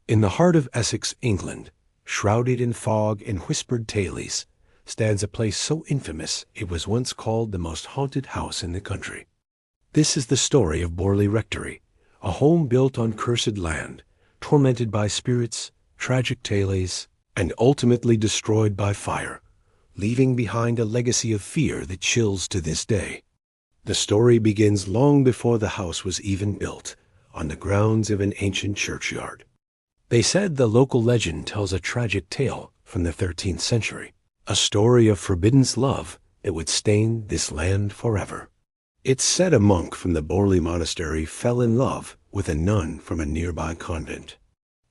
In the heart of Essex, England, shrouded in fog and whispered tailies, stands a place so infamous it was once called the most haunted house in the country. This is the story of Borley Rectory, a home built on cursed land, tormented by spirits, tragic tales, and ultimately destroyed by fire, leaving behind a legacy of fear that chills to this day. The story begins long before the house was even built, on the grounds of an ancient churchyard. They said the local legend tells a tragic tale from the 13th century, a story of forbidden love that would stain this land forever. It's said a monk from the Borley Monastery fell in love with a nun from a nearby convent.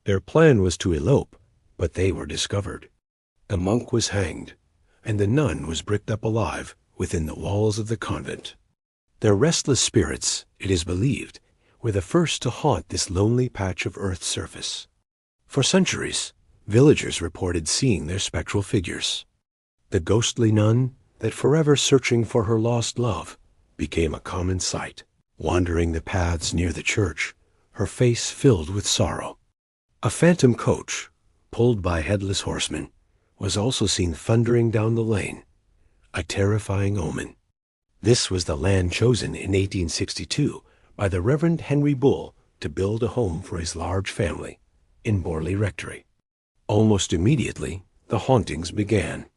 Their plan was to elope, but they were discovered. The monk was hanged, and the nun was bricked up alive within the walls of the convent. Their restless spirits, it is believed, were the first to haunt this lonely patch of earth's surface. For centuries, villagers reported seeing their spectral figures. The ghostly nun, that forever searching for her lost love, became a common sight, wandering the paths near the church, her face filled with sorrow. A phantom coach, pulled by headless horsemen, was also seen thundering down the lane, a terrifying omen. This was the land chosen in 1862 by the Reverend Henry Bull to build a home for his large family in Borley Rectory. Almost immediately, the hauntings began.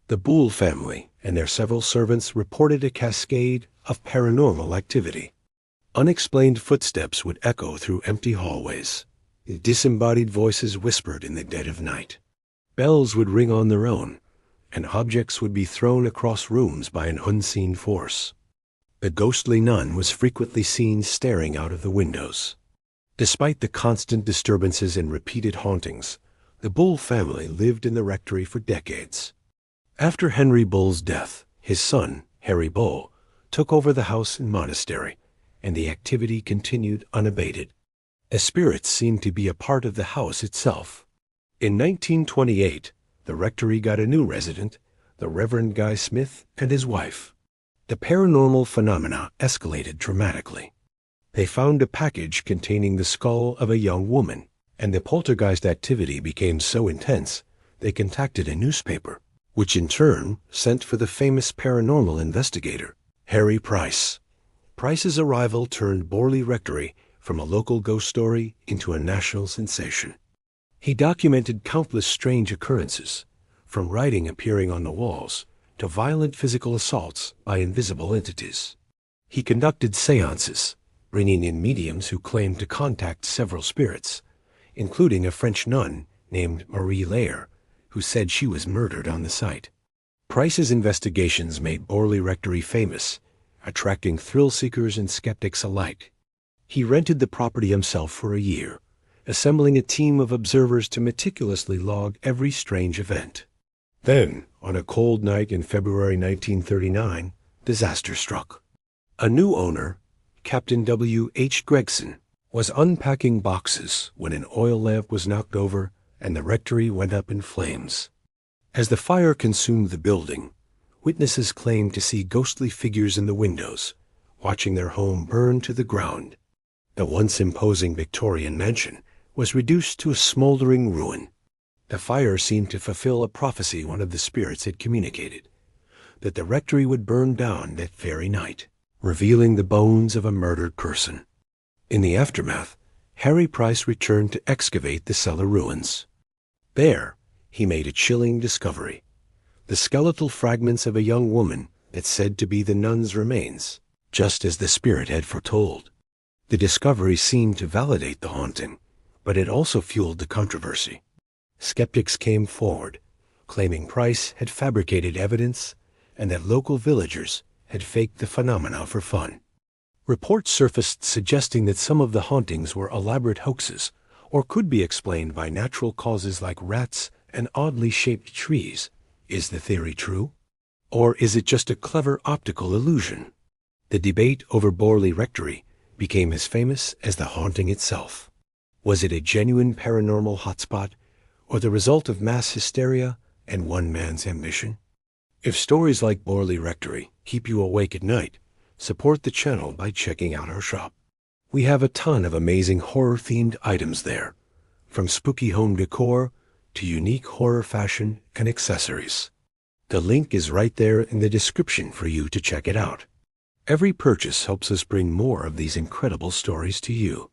The Bull family and their several servants reported a cascade of paranormal activity. Unexplained footsteps would echo through empty hallways. Disembodied voices whispered in the dead of night. Bells would ring on their own, and objects would be thrown across rooms by an unseen force. The ghostly nun was frequently seen staring out of the windows. Despite the constant disturbances and repeated hauntings, the Bull family lived in the rectory for decades. After Henry Bull's death, his son, Harry Bull, took over the house and monastery, and the activity continued unabated. The spirits seemed to be a part of the house itself. In 1928, the rectory got a new resident, the Reverend Guy Smith and his wife. The paranormal phenomena escalated dramatically. They found a package containing the skull of a young woman, and the poltergeist activity became so intense they contacted a newspaper, which in turn sent for the famous paranormal investigator, Harry Price. Price's arrival turned Borley Rectory from a local ghost story into a national sensation. He documented countless strange occurrences, from writing appearing on the walls to violent physical assaults by invisible entities. He conducted seances, bringing in mediums who claimed to contact several spirits, including a French nun named Marie Lair, who said she was murdered on the site. Price's investigations made Borley Rectory famous, attracting thrill-seekers and skeptics alike. He rented the property himself for a year, assembling a team of observers to meticulously log every strange event. Then, on a cold night in February 1939, disaster struck. A new owner, Captain W. H. Gregson, was unpacking boxes when an oil lamp was knocked over and the rectory went up in flames. As the fire consumed the building, witnesses claimed to see ghostly figures in the windows, watching their home burn to the ground. The once imposing Victorian mansion was reduced to a smoldering ruin. The fire seemed to fulfill a prophecy one of the spirits had communicated, that the rectory would burn down that very night, revealing the bones of a murdered person. In the aftermath, Harry Price returned to excavate the cellar ruins. There, he made a chilling discovery: the skeletal fragments of a young woman that's said to be the nun's remains, just as the spirit had foretold. The discovery seemed to validate the haunting, but it also fueled the controversy. Skeptics came forward, claiming Price had fabricated evidence and that local villagers had faked the phenomena for fun. Reports surfaced suggesting that some of the hauntings were elaborate hoaxes or could be explained by natural causes like rats and oddly shaped trees. Is the theory true? Or is it just a clever optical illusion? The debate over Borley Rectory became as famous as the haunting itself. Was it a genuine paranormal hotspot, or the result of mass hysteria and one man's ambition? If stories like Borley Rectory keep you awake at night, support the channel by checking out our shop. We have a ton of amazing horror-themed items there. from spooky home decor to unique horror fashion and accessories. The link is right there in the description for you to check it out. Every purchase helps us bring more of these incredible stories to you.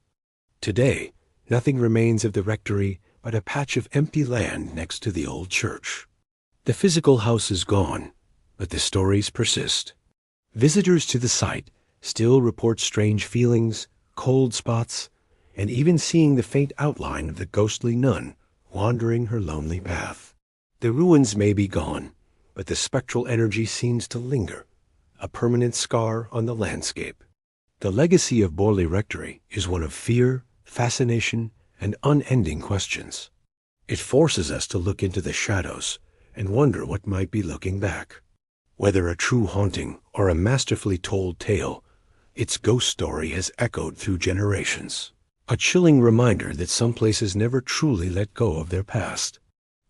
Today, nothing remains of the rectory but a patch of empty land next to the old church. The physical house is gone, but the stories persist. Visitors to the site still report strange feelings, cold spots, and even seeing the faint outline of the ghostly nun wandering her lonely path. The ruins may be gone, but the spectral energy seems to linger, a permanent scar on the landscape. The legacy of Borley Rectory is one of fear, fascination, and unending questions. It forces us to look into the shadows and wonder what might be looking back. Whether a true haunting or a masterfully told tale, its ghost story has echoed through generations. A chilling reminder that some places never truly let go of their past.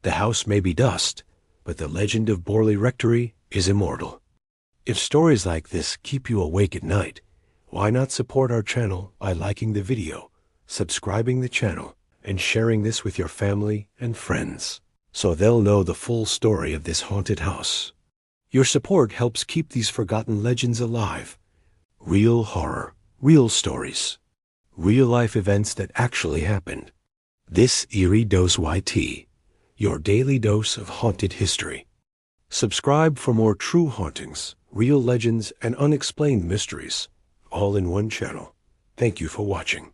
The house may be dust, but the legend of Borley Rectory is immortal. If stories like this keep you awake at night, why not support our channel by liking the video, subscribing the channel, and sharing this with your family and friends, so they'll know the full story of this haunted house. Your support helps keep these forgotten legends alive. Real horror, real stories, real-life events that actually happened. This EerieDoseYT, your daily dose of haunted history. Subscribe for more true hauntings, real legends, and unexplained mysteries, all in one channel. Thank you for watching.